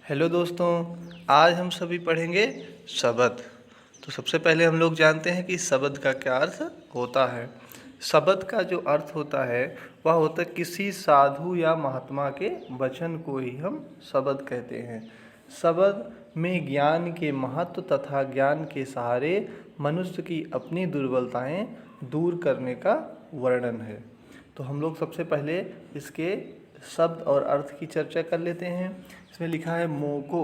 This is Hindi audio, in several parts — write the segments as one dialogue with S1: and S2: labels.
S1: हेलो दोस्तों, आज हम सभी पढ़ेंगे शब्द। तो सबसे पहले हम लोग जानते हैं कि शब्द का क्या अर्थ होता है। शब्द का जो अर्थ होता है वह होता है किसी साधु या महात्मा के वचन को ही हम शब्द कहते हैं। शब्द में ज्ञान के महत्व तथा ज्ञान के सहारे मनुष्य की अपनी दुर्बलताएं दूर करने का वर्णन है। तो हम लोग सबसे पहले इसके शब्द और अर्थ की चर्चा कर लेते हैं। इसमें लिखा है मोको।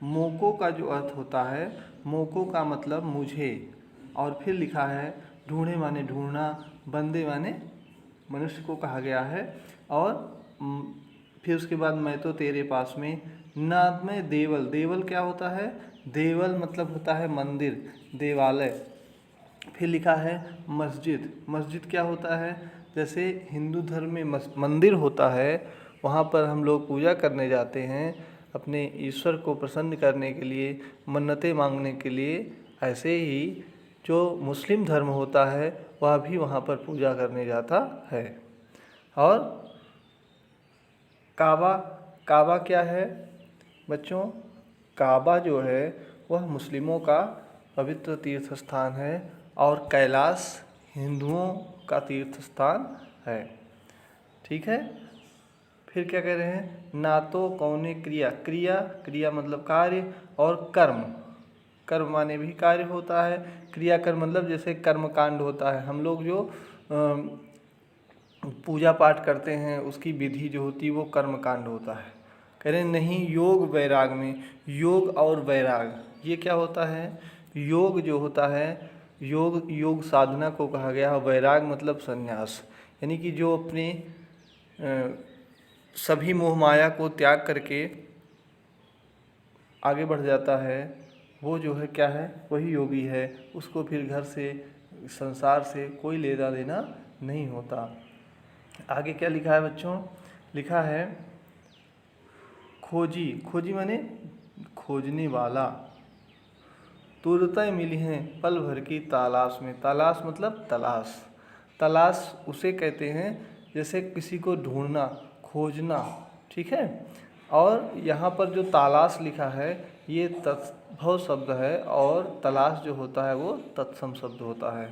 S1: मोको का जो अर्थ होता है, मोको का मतलब मुझे। और फिर लिखा है ढूंढे माने ढूंढना, बंदे माने मनुष्य को कहा गया है। और फिर उसके बाद मैं तो तेरे पास में। नाद में देवल। देवल क्या होता है? देवल मतलब होता है मंदिर, देवालय। फिर लिखा है मस्जिद। मस्जिद क्या होता है? जैसे हिंदू धर्म में मंदिर होता है, वहाँ पर हम लोग पूजा करने जाते हैं अपने ईश्वर को प्रसन्न करने के लिए, मन्नतें मांगने के लिए। ऐसे ही जो मुस्लिम धर्म होता है वह भी वहाँ पर पूजा करने जाता है। और काबा। काबा क्या है बच्चों? काबा जो है वह मुस्लिमों का पवित्र तीर्थ स्थान है और कैलाश हिंदुओं का तीर्थ स्थान है। ठीक है। फिर क्या कह रहे हैं? ना तो कौने क्रिया। क्रिया क्रिया मतलब कार्य, और कर्म। कर्म माने भी कार्य होता है। क्रिया कर्म मतलब जैसे कर्म कांड होता है। हम लोग जो पूजा पाठ करते हैं उसकी विधि जो होती है वो कर्म कांड होता है। कह रहे नहीं, योग वैराग में। योग और वैराग ये क्या होता है? योग जो होता है, योग साधना को कहा गया है। वैराग मतलब संन्यास, यानी कि जो अपने सभी मोह माया को त्याग करके आगे बढ़ जाता है, वो जो है क्या है? वही योगी है। उसको फिर घर से, संसार से कोई लेना देना नहीं होता। आगे क्या लिखा है बच्चों? लिखा है खोजी। खोजी माने खोजने वाला। तुरते मिली हैं पल भर की तलाश में। तलाश मतलब तलाश। तलाश उसे कहते हैं जैसे किसी को ढूंढना, खोजना। ठीक है। और यहाँ पर जो तलाश लिखा है ये तत्भव शब्द है, और तलाश जो होता है वो तत्सम शब्द होता है।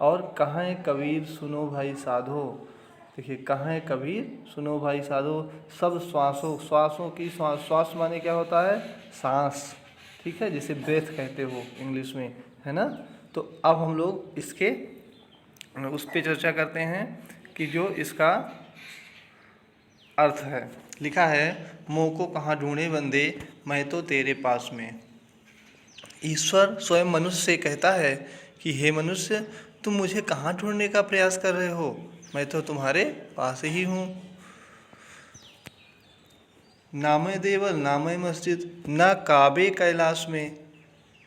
S1: और कहाँ है कबीर सुनो भाई साधो। देखिए, कहाँ है कबीर सुनो भाई साधो। सब श्वासों की श्वास माने क्या होता है? सांस। ठीक है, जिसे ब्रेथ कहते हो इंग्लिश में, है ना। तो अब हम लोग इसके उस पर चर्चा करते हैं कि जो इसका अर्थ है। लिखा है मोह को कहाँ ढूंढे बंदे, मैं तो तेरे पास में। ईश्वर स्वयं मनुष्य से कहता है कि हे मनुष्य, तुम मुझे कहाँ ढूंढने का प्रयास कर रहे हो? मैं तो तुम्हारे पास ही हूँ। नामे देवल नामे मस्जिद, ना काबे कैलाश में।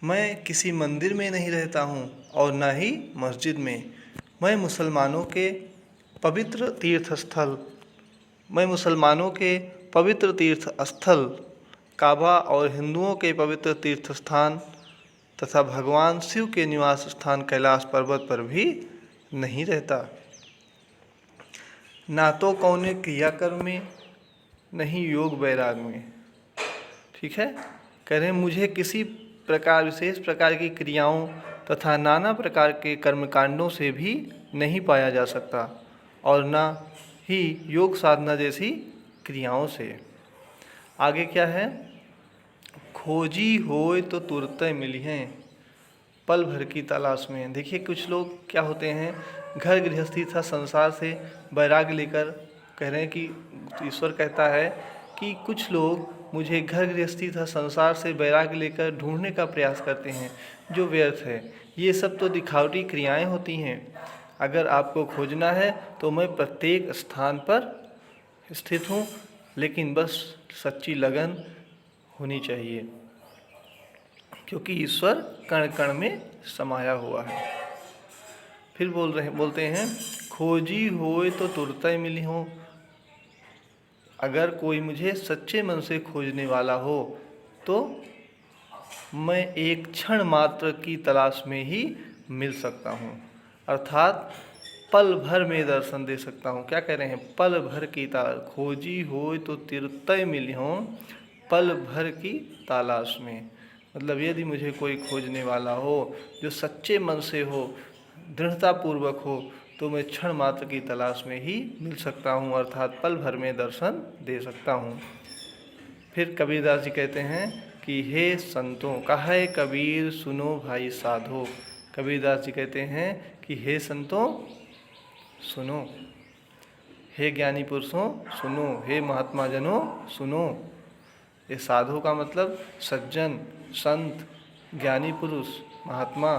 S1: मैं किसी मंदिर में नहीं रहता हूँ और न ही मस्जिद में। मैं मुसलमानों के पवित्र तीर्थ स्थल मैं मुसलमानों के पवित्र तीर्थ स्थल काबा और हिंदुओं के पवित्र तीर्थ स्थान तथा भगवान शिव के निवास स्थान कैलाश पर्वत पर भी नहीं रहता। ना तो कौने क्रियाकर्म में, नहीं योग वैराग में। ठीक है। कह रहे हैं मुझे किसी प्रकार, विशेष प्रकार की क्रियाओं तथा नाना प्रकार के कर्मकांडों से भी नहीं पाया जा सकता, और न ही योग साधना जैसी क्रियाओं से। आगे क्या है? खोजी होए तो तुरते मिली हैं पल भर की तलाश में। देखिए, कुछ लोग क्या होते हैं, घर गृहस्थी तथा संसार से वैराग्य लेकर कह रहे हैं कि ईश्वर कहता है कि कुछ लोग मुझे घर गृहस्थी तथा संसार से वैराग्य लेकर ढूंढने का प्रयास करते हैं जो व्यर्थ है। ये सब तो दिखावटी क्रियाएं होती हैं। अगर आपको खोजना है तो मैं प्रत्येक स्थान पर स्थित हूँ, लेकिन बस सच्ची लगन होनी चाहिए, क्योंकि ईश्वर कण कण में समाया हुआ है। फिर बोलते हैं खोजी होए तो तुरते मिली हो। अगर कोई मुझे सच्चे मन से खोजने वाला हो तो मैं एक क्षण मात्र की तलाश में ही मिल सकता हूँ, अर्थात पल भर में दर्शन दे सकता हूँ। क्या कह रहे हैं? पल भर की तलाश। खोजी होए तो तिरतय मिली हो, पल भर की तलाश में। मतलब यदि मुझे कोई खोजने वाला हो जो सच्चे मन से हो, दृढ़तापूर्वक हो, तो मैं क्षण मात्र की तलाश में ही मिल सकता हूँ, अर्थात पल भर में दर्शन दे सकता हूँ। फिर कबीरदास जी कहते हैं कि हे संतों, कहे कबीर सुनो भाई साधो। कबीरदास जी कहते हैं कि हे संतों सुनो, हे ज्ञानी पुरुषों सुनो, हे महात्मा जनों सुनो। ये साधु का मतलब सज्जन, संत, ज्ञानी पुरुष, महात्मा।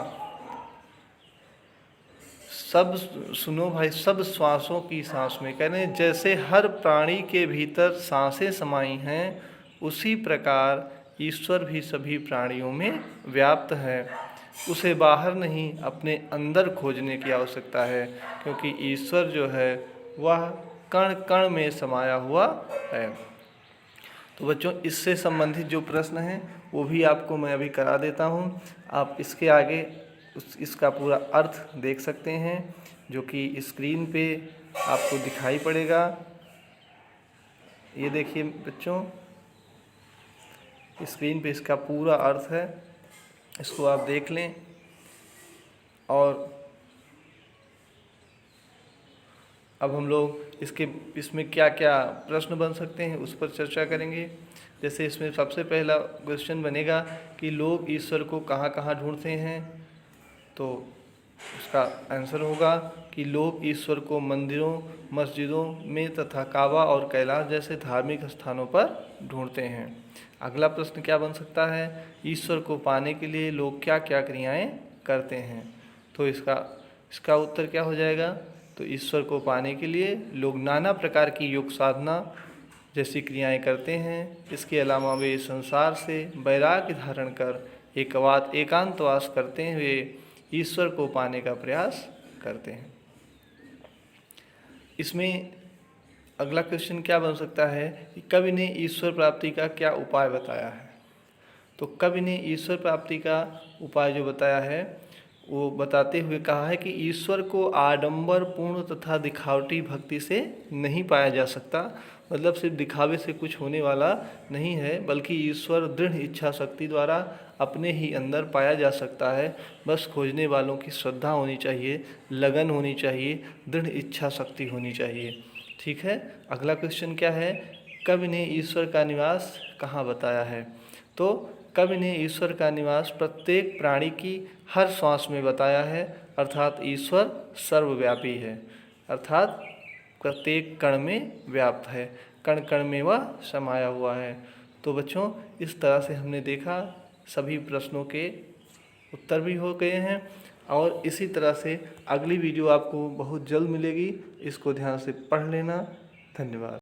S1: सब सुनो भाई, सब श्वासों की सांस में। कह रहे हैं जैसे हर प्राणी के भीतर सांसें समाई हैं, उसी प्रकार ईश्वर भी सभी प्राणियों में व्याप्त है। उसे बाहर नहीं, अपने अंदर खोजने की आवश्यकता है, क्योंकि ईश्वर जो है वह कण कण में समाया हुआ है। तो बच्चों, इससे संबंधित जो प्रश्न हैं वो भी आपको मैं अभी करा देता हूँ। आप इसके आगे इसका पूरा अर्थ देख सकते हैं, जो कि स्क्रीन पे आपको दिखाई पड़ेगा। ये देखिए बच्चों, स्क्रीन पे इसका पूरा अर्थ है, इसको आप देख लें। और अब हम लोग इसमें क्या क्या प्रश्न बन सकते हैं उस पर चर्चा करेंगे। जैसे इसमें सबसे पहला क्वेश्चन बनेगा कि लोग ईश्वर को कहाँ कहाँ ढूंढते हैं। तो उसका आंसर होगा कि लोग ईश्वर को मंदिरों, मस्जिदों में तथा काबा और कैलाश जैसे धार्मिक स्थानों पर ढूंढते हैं। अगला प्रश्न क्या बन सकता है, ईश्वर को पाने के लिए लोग क्या क्या क्रियाएं करते हैं। तो इसका उत्तर क्या हो जाएगा, तो ईश्वर को पाने के लिए लोग नाना प्रकार की योग साधना जैसी क्रियाएं करते हैं। इसके अलावा वे संसार से वैराग्य धारण कर एकांतवास करते हुए ईश्वर को पाने का प्रयास करते हैं। इसमें अगला क्वेश्चन क्या बन सकता है कि कवि ने ईश्वर प्राप्ति का क्या उपाय बताया है। तो कवि ने ईश्वर प्राप्ति का उपाय जो बताया है वो बताते हुए कहा है कि ईश्वर को आडंबर पूर्ण तथा दिखावटी भक्ति से नहीं पाया जा सकता। मतलब सिर्फ दिखावे से कुछ होने वाला नहीं है, बल्कि ईश्वर दृढ़ इच्छा शक्ति द्वारा अपने ही अंदर पाया जा सकता है। बस खोजने वालों की श्रद्धा होनी चाहिए, लगन होनी चाहिए, दृढ़ इच्छा शक्ति होनी चाहिए। ठीक है, अगला क्वेश्चन क्या है, कवि ने ईश्वर का निवास कहाँ बताया है। तो कवि ने ईश्वर का निवास प्रत्येक प्राणी की हर श्वास में बताया है, अर्थात ईश्वर सर्वव्यापी है, अर्थात प्रत्येक कण में व्याप्त है, कण कण में वह समाया हुआ है। तो बच्चों, इस तरह से हमने देखा, सभी प्रश्नों के उत्तर भी हो गए हैं। और इसी तरह से अगली वीडियो आपको बहुत जल्द मिलेगी, इसको ध्यान से पढ़ लेना। धन्यवाद।